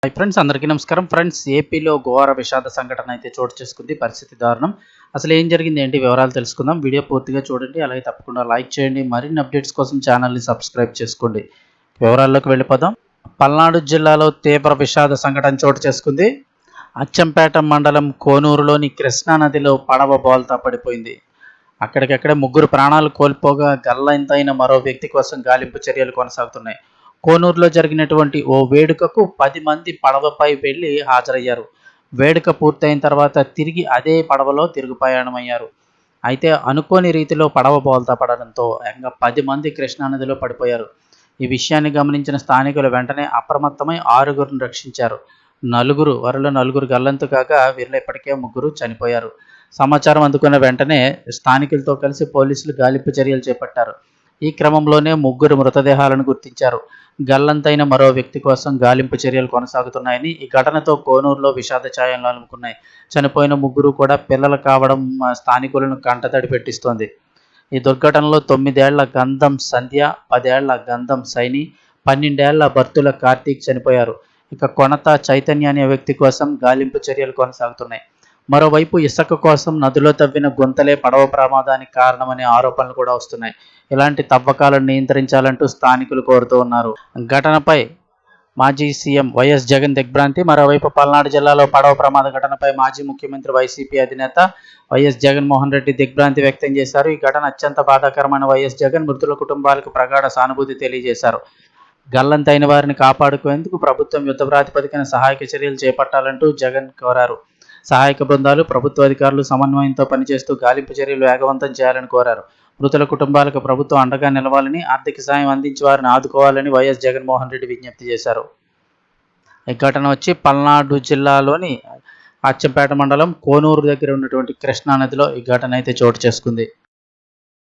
Hi friends, అందరికీ నమస్కారం. Friends, ఏపీలో ఘోర విషాద సంఘటన అయితే చోటు చేసుకుంది. పరిస్థితి దారుణం. అసలు ఏం జరిగింది, ఏంటి వివరాలు తెలుసుకుందాం. వీడియో పూర్తిగా చూడండి, అలాగే తప్పకుండా లైక్ చేయండి. మరిన్ని అప్డేట్స్ కోసం ఛానల్ని సబ్స్క్రైబ్ చేసుకోండి. వివరాల్లోకి వెళ్ళిపోదాం. పల్నాడు జిల్లాలో తీవ్ర విషాద సంఘటన చోటు చేసుకుంది. అచ్చంపేట మండలం కోనూరులోని కృష్ణా నదిలో పడవ బోల్తా పడిపోయింది. అక్కడికక్కడే ముగ్గురు ప్రాణాలు కోల్పోగా గల్లంతైన మరో వ్యక్తి కోసం గాలింపు చర్యలు కొనసాగుతున్నాయి. కోనూరులో జరిగినటువంటి ఓ వేడుకకు 10 మంది పడవపై వెళ్లి హాజరయ్యారు. వేడుక పూర్తయిన తర్వాత తిరిగి అదే పడవలో తిరుగు ప్రయాణమయ్యారు. అయితే అనుకోని రీతిలో పడవ బోల్తా పడడంతో ఏకంగా 10 మంది కృష్ణానదిలో పడిపోయారు. ఈ విషయాన్ని గమనించిన స్థానికులు వెంటనే అప్రమత్తమై 6గురిని రక్షించారు. వారిలో నలుగురు గల్లంతు కాగా వీరిలో ఇప్పటికే 3 చనిపోయారు. సమాచారం అందుకున్న వెంటనే స్థానికులతో కలిసి పోలీసులు గాలింపు చర్యలు చేపట్టారు. ఈ క్రమంలోనే 3 మృతదేహాలను గుర్తించారు. గల్లంతైన మరో వ్యక్తి కోసం గాలింపు చర్యలు కొనసాగుతున్నాయని, ఈ ఘటనతో కోనూరులో విషాద ఛాయలు అలుముకున్నాయి. చనిపోయిన 3 కూడా పిల్లలు కావడం స్థానికులను కంటతడి పెట్టిస్తోంది. ఈ దుర్ఘటనలో 9 ఏళ్ల గంధం సంధ్య, 10 ఏళ్ల గంధం సైని, 12 ఏళ్ల భర్తుల కార్తీక్ చనిపోయారు. ఇక కొనత చైతన్య అనే వ్యక్తి కోసం గాలింపు చర్యలు కొనసాగుతున్నాయి. మరోవైపు ఇసుక కోసం నదిలో తవ్విన గుంతలే పడవ ప్రమాదానికి కారణమనే ఆరోపణలు కూడా వస్తున్నాయి. ఇలాంటి తవ్వకాలను నియంత్రించాలంటూ స్థానికులు కోరుతూ ఉన్నారు. ఘటనపై మాజీ సీఎం వైఎస్ జగన్ దిగ్భ్రాంతి. మరోవైపు పల్నాడు జిల్లాలో పడవ ప్రమాద ఘటనపై మాజీ ముఖ్యమంత్రి వైసీపీ అధినేత వైఎస్ జగన్మోహన్ రెడ్డి దిగ్భ్రాంతి వ్యక్తం చేశారు. ఈ ఘటన అత్యంత బాధాకరమైన వైఎస్ జగన్ మృతుల కుటుంబాలకు ప్రగాఢ సానుభూతి తెలియజేశారు. గల్లంతైన వారిని కాపాడుకునేందుకు ప్రభుత్వం యుద్ధ ప్రాతిపదికన సహాయక చర్యలు చేపట్టాలంటూ జగన్ కోరారు. సహాయక బృందాలు, ప్రభుత్వ అధికారులు సమన్వయంతో పనిచేస్తూ గాలింపు చర్యలు వేగవంతం చేయాలని కోరారు. మృతుల కుటుంబాలకు ప్రభుత్వం అండగా నిలవాలని, ఆర్థిక సాయం అందించి వారిని ఆదుకోవాలని వైఎస్ జగన్మోహన్ రెడ్డి విజ్ఞప్తి చేశారు. ఈ ఘటన వచ్చి పల్నాడు జిల్లాలోని అచ్చంపేట మండలం కోనూరు దగ్గర ఉన్నటువంటి కృష్ణా నదిలో ఈ ఘటన అయితే చోటు చేసుకుంది.